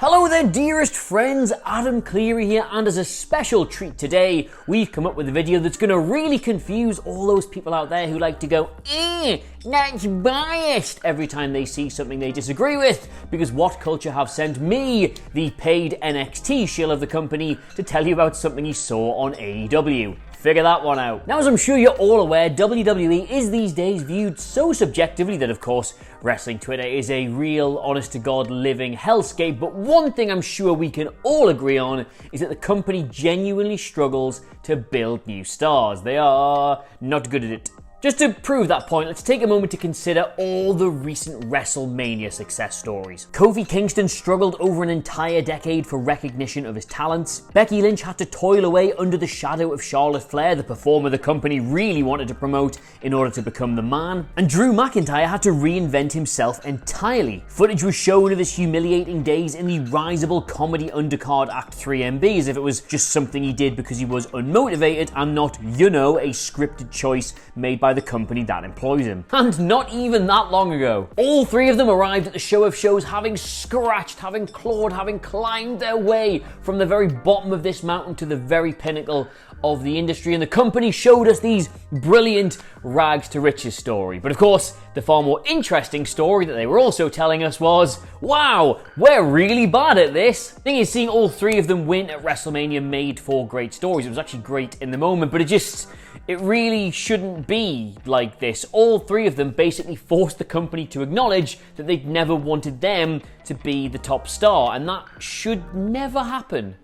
Hello there dearest friends, Adam Cleary here, and as a special treat today, we've come up with a video that's going to really confuse all those people out there who like to go, that's biased, every time they see something they disagree with, because What Culture have sent me, the paid NXT shill of the company, to tell you about something he saw on AEW. Figure that one out. Now, as I'm sure you're all aware, WWE is these days viewed so subjectively that, of course, wrestling Twitter is a real, honest-to-God living hellscape, but one thing I'm sure we can all agree on is that the company genuinely struggles to build new stars. They are not good at it. Just to prove that point, let's take a moment to consider all the recent WrestleMania success stories. Kofi Kingston struggled over an entire decade for recognition of his talents. Becky Lynch had to toil away under the shadow of Charlotte Flair, the performer the company really wanted to promote in order to become the man. And Drew McIntyre had to reinvent himself entirely. Footage was shown of his humiliating days in the risible comedy undercard Act 3MB as if it was just something he did because he was unmotivated and not, a scripted choice made by the company that employs him. And not even that long ago. All three of them arrived at the show of shows having scratched, having clawed, having climbed their way from the very bottom of this mountain to the very pinnacle of the industry, and the company showed us these brilliant rags to riches story. But of course, the far more interesting story that they were also telling us was, wow, we're really bad at this. The thing is, seeing all three of them win at WrestleMania made for great stories. It was actually great in the moment, but it really shouldn't be like this. All three of them basically forced the company to acknowledge that they'd never wanted them to be the top star, and that should never happen.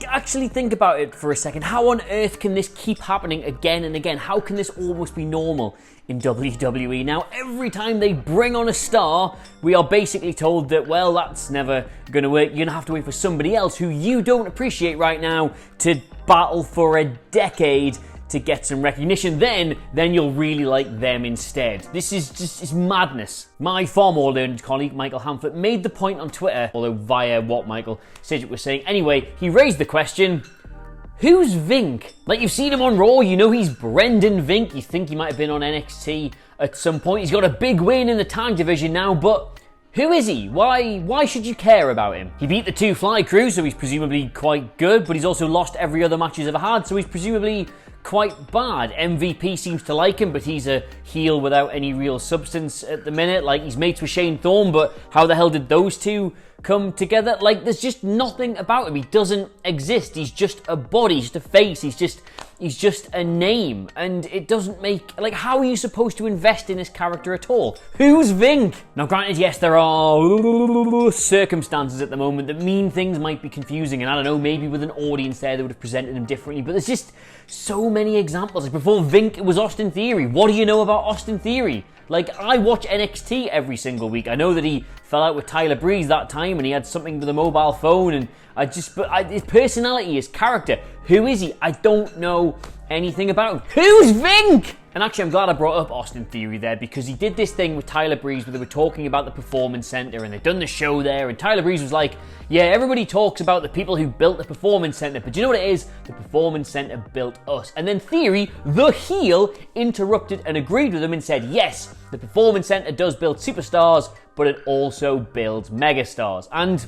Actually think about it for a second. How on earth can this keep happening again and again? How can this almost be normal in WWE? Now, every time they bring on a star, we are basically told that, well, that's never gonna work. You're gonna have to wait for somebody else who you don't appreciate right now to battle for a decade to get some recognition, then you'll really like them instead. This is just madness. My far more learned colleague, Michael Hamflett, made the point on Twitter, although via what Michael Sidgwick was saying. Anyway, he raised the question, who's Vink? You've seen him on Raw, you know he's Brendan Vink. You think he might have been on NXT at some point. He's got a big win in the tag division now, but who is he? Why should you care about him? He beat the Two Fly Crew, so he's presumably quite good, but he's also lost every other match he's ever had, so he's presumably quite bad. MVP seems to like him, but he's a heel without any real substance at the minute. He's mates with Shane Thorne, but how the hell did those two come together? There's just nothing about him. He doesn't exist. He's just a body, he's just a face, he's just a name, and it doesn't make, how are you supposed to invest in this character at all? Who's Vink? Now granted, yes, there are circumstances at the moment that mean things might be confusing, and I don't know, maybe with an audience there they would have presented him differently, but there's just so many examples. Before Vink, it was Austin Theory. What do you know about Austin Theory? I watch NXT every single week. I know that he fell out with Tyler Breeze that time and he had something with a mobile phone, and his personality, his character, who is he? I don't know anything about him. Who's Vink? And actually, I'm glad I brought up Austin Theory there, because he did this thing with Tyler Breeze where they were talking about the Performance Center and they'd done the show there, and Tyler Breeze was like, yeah, everybody talks about the people who built the Performance Center, but do you know what it is? The Performance Center built us. And then Theory, the heel, interrupted and agreed with him and said, yes, the Performance Center does build superstars, but it also builds megastars. And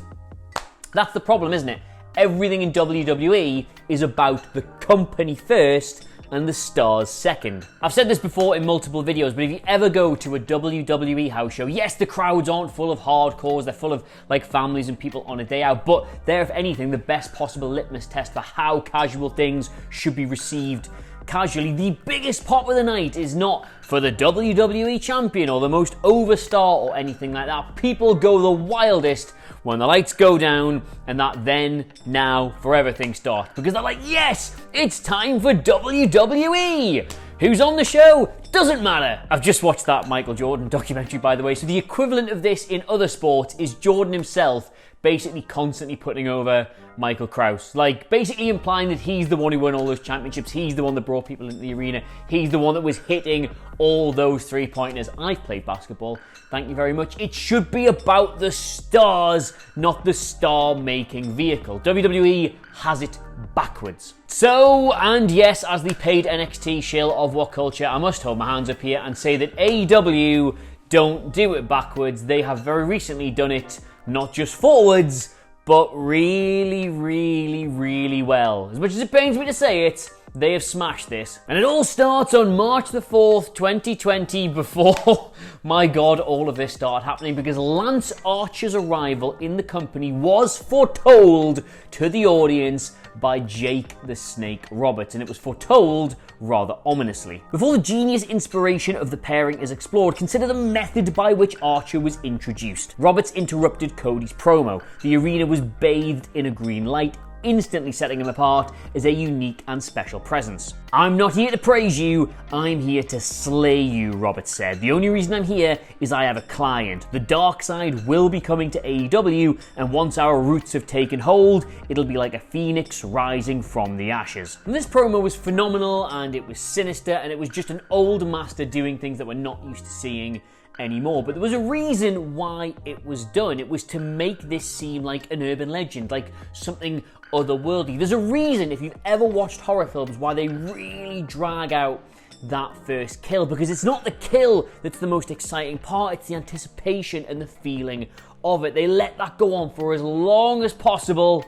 that's the problem, isn't it? Everything in WWE is about the company first and the stars second. I've said this before in multiple videos, but if you ever go to a WWE house show, yes, the crowds aren't full of hardcores, they're full of families and people on a day out, but they're, if anything, the best possible litmus test for how casual things should be received casually. The biggest pop of the night is not for the WWE champion or the most over star or anything like that. People go the wildest when the lights go down and that then, now, forever thing starts. Because they're like, yes, it's time for WWE! Who's on the show? Doesn't matter. I've just watched that Michael Jordan documentary, by the way, so the equivalent of this in other sports is Jordan himself basically constantly putting over Michael Krause. Basically implying that he's the one who won all those championships, he's the one that brought people into the arena, he's the one that was hitting all those three-pointers. I've played basketball, thank you very much. It should be about the stars, not the star-making vehicle. WWE has it backwards. So, and yes, as the paid NXT shill of What Culture, I must hold my hands up here and say that AEW don't do it backwards. They have very recently done it not just forwards, but really, really, really well. As much as it pains me to say it, they have smashed this. And it all starts on March the 4th, 2020, before, my God, all of this started happening, because Lance Archer's arrival in the company was foretold to the audience by Jake the Snake Roberts, and it was foretold rather ominously. Before the genius inspiration of the pairing is explored, consider the method by which Archer was introduced. Roberts interrupted Cody's promo. The arena was bathed in a green light, instantly setting him apart as a unique and special presence. "I'm not here to praise you, I'm here to slay you," Roberts said. "The only reason I'm here is I have a client. The dark side will be coming to AEW, and once our roots have taken hold, it'll be like a phoenix rising from the ashes." And this promo was phenomenal, and it was sinister, and it was just an old master doing things that we're not used to seeing anymore. But there was a reason why it was done. It was to make this seem like an urban legend, like something otherworldly. There's a reason, if you've ever watched horror films, why they really drag out that first kill, because it's not the kill that's the most exciting part, it's the anticipation and the feeling of it. They let that go on for as long as possible,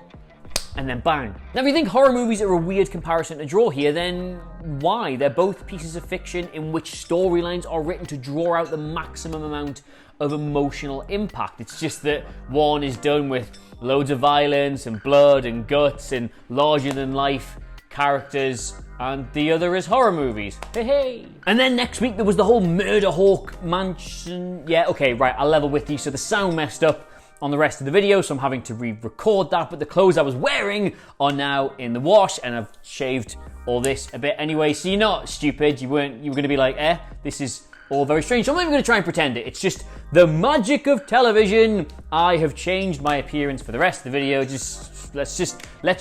and then bang. Now, if you think horror movies are a weird comparison to draw here, then why? They're both pieces of fiction in which storylines are written to draw out the maximum amount of emotional impact. It's just that one is done with loads of violence and blood and guts and larger-than-life characters, and the other is horror movies. Hey, hey. And then next week there was the whole Murder Hawk Mansion. Yeah, okay, right, I'll level with you. So the sound messed up on the rest of the video, so I'm having to re-record that, but the clothes I was wearing are now in the wash, and I've shaved all this a bit anyway, so you're not stupid. You were going to be like, this is all very strange. So I'm not even going to try and pretend it. It's just the magic of television. I have changed my appearance for the rest of the video. Let's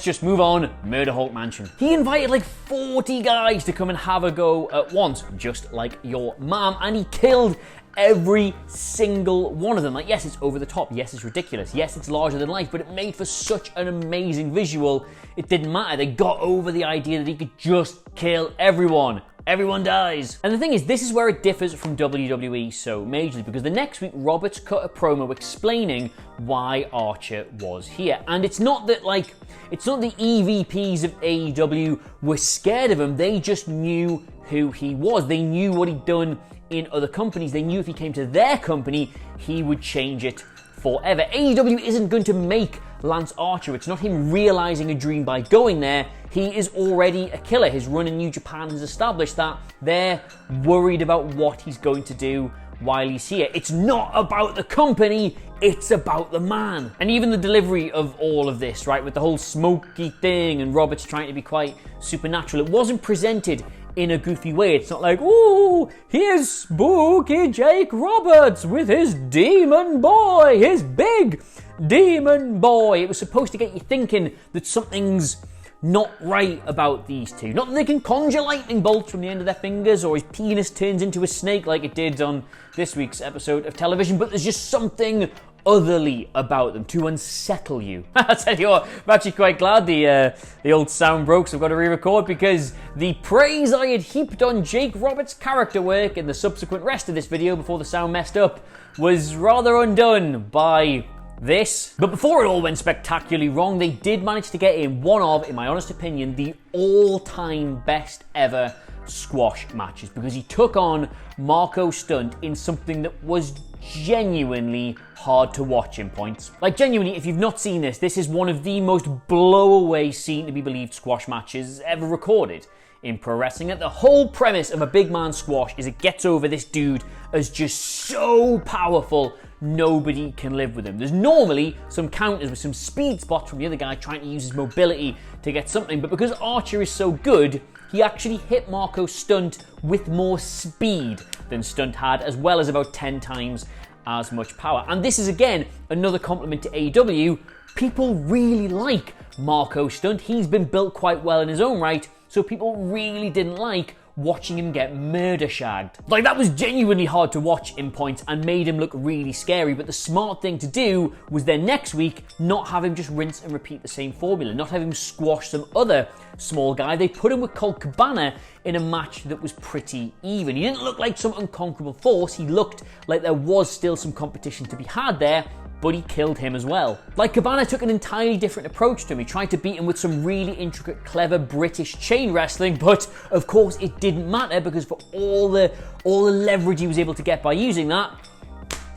just move on. Murder Hawk Mansion. He invited like 40 guys to come and have a go at once, just like your mom, and he killed every single one of them. Like, yes, it's over the top. Yes, it's ridiculous. Yes, it's larger than life, but it made for such an amazing visual. It didn't matter. They got over the idea that he could just kill everyone. Everyone dies. And the thing is, this is where it differs from WWE so majorly, because the next week, Roberts cut a promo explaining why Archer was here. And it's not that, like, it's not the EVPs of AEW were scared of him. They just knew who he was. They knew what he'd done in other companies. They knew if he came to their company, he would change it forever. AEW isn't going to make Lance Archer. It's not him realizing a dream by going there. He is already a killer. His run in New Japan has established that. They're worried about what he's going to do while he's here. It's not about the company, it's about the man. And even the delivery of all of this, right, with the whole smoky thing and Roberts trying to be quite supernatural, it wasn't presented in a goofy way. It's not like, ooh, here's spooky Jake Roberts with his demon boy, his big demon boy. It was supposed to get you thinking that something's not right about these two. Not that they can conjure lightning bolts from the end of their fingers, or his penis turns into a snake like it did on this week's episode of television, but there's just something otherly about them to unsettle you. I tell you what, I'm actually quite glad the old sound broke, so I've got to re-record, because the praise I had heaped on Jake Roberts' character work in the subsequent rest of this video before the sound messed up was rather undone by this. But before it all went spectacularly wrong, they did manage to get in one of, in my honest opinion, the all-time best ever squash matches, because he took on Marco Stunt in something that was genuinely hard to watch in points. Like, genuinely, if you've not seen this, this is one of the most blow-away, seen-to-be-believed squash matches ever recorded in pro wrestling. And the whole premise of a big man squash is it gets over this dude as just so powerful, nobody can live with him. There's normally some counters with some speed spots from the other guy trying to use his mobility to get something, but because Archer is so good, he actually hit Marco Stunt with more speed than Stunt had, as well as about 10 times as much power. And this is, again, another compliment to AEW. People really like Marco Stunt. He's been built quite well in his own right, so people really didn't like watching him get murder shagged. Like, that was genuinely hard to watch in points and made him look really scary, but the smart thing to do was then next week not have him just rinse and repeat the same formula, not have him squash some other small guy. They put him with Colt Cabana in a match that was pretty even. He didn't look like some unconquerable force, he looked like there was still some competition to be had there, but he killed him as well. Like, Cabana took an entirely different approach to him. He tried to beat him with some really intricate, clever British chain wrestling, but of course it didn't matter because for all the leverage he was able to get by using that,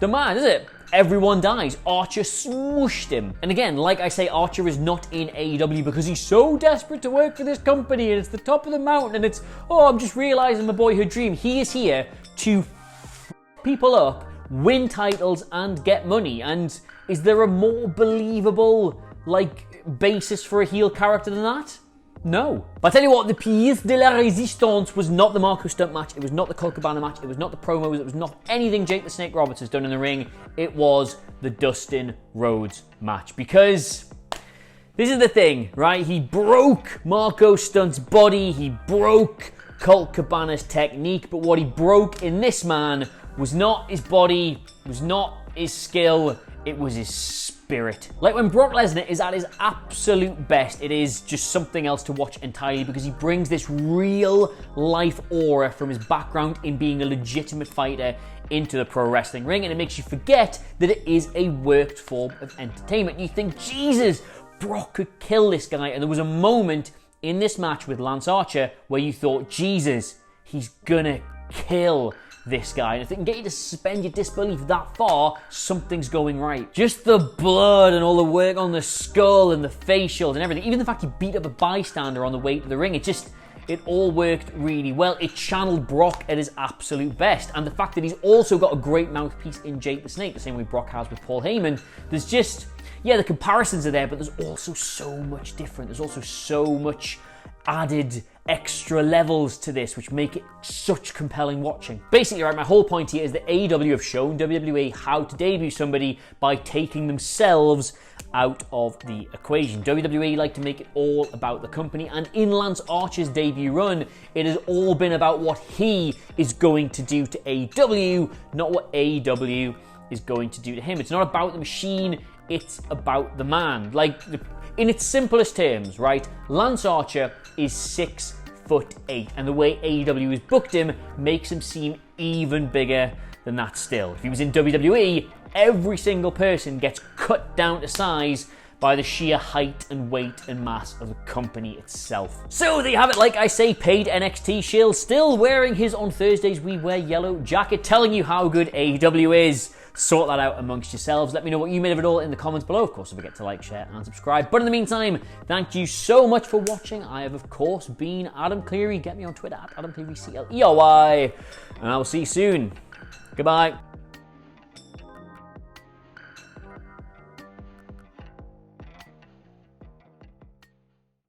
the man, is it? Everyone dies. Archer smooshed him. And again, like I say, Archer is not in AEW because he's so desperate to work for this company and it's the top of the mountain and it's, oh, I'm just realizing my boyhood dream. He is here to people up, win titles and get money. And is there a more believable, basis for a heel character than that? No. But I tell you what, the pièce de la résistance was not the Marco Stunt match, it was not the Colt Cabana match, it was not the promos, it was not anything Jake the Snake Roberts has done in the ring, it was the Dustin Rhodes match. Because this is the thing, right? He broke Marco Stunt's body, he broke Colt Cabana's technique, but what he broke in this man was not his body, was not his skill, it was his spirit. Like when Brock Lesnar is at his absolute best, it is just something else to watch entirely because he brings this real life aura from his background in being a legitimate fighter into the pro wrestling ring, and it makes you forget that it is a worked form of entertainment. You think, Jesus, Brock could kill this guy, and there was a moment in this match with Lance Archer where you thought, Jesus, he's gonna kill this guy. And if it can get you to suspend your disbelief that far, something's going right. Just the blood and all the work on the skull and the facials and everything, even the fact he beat up a bystander on the way to the ring, it all worked really well. It channeled Brock at his absolute best. And the fact that he's also got a great mouthpiece in Jake the Snake, the same way Brock has with Paul Heyman, there's just, yeah, the comparisons are there, but there's also so much different. There's also so much added extra levels to this which make it such compelling watching. Basically, right, my whole point here is that AEW have shown WWE how to debut somebody by taking themselves out of the equation. WWE like to make it all about the company, and in Lance Archer's debut run, it has all been about what he is going to do to AEW, not what AEW is going to do to him. It's not about the machine, it's about the man. In its simplest terms, right, Lance Archer is 6'8", and the way AEW has booked him makes him seem even bigger than that still. If he was in WWE, every single person gets cut down to size by the sheer height and weight and mass of the company itself. So there you have it, like I say, paid NXT shield, still wearing his On Thursdays We Wear Yellow jacket, telling you how good AEW is. Sort that out amongst yourselves. Let me know what you made of it all in the comments below. Of course, don't forget to like, share, and subscribe. But in the meantime, thank you so much for watching. I have, of course, been Adam Cleary. Get me on Twitter at AdamClearyCLERY. And I will see you soon. Goodbye.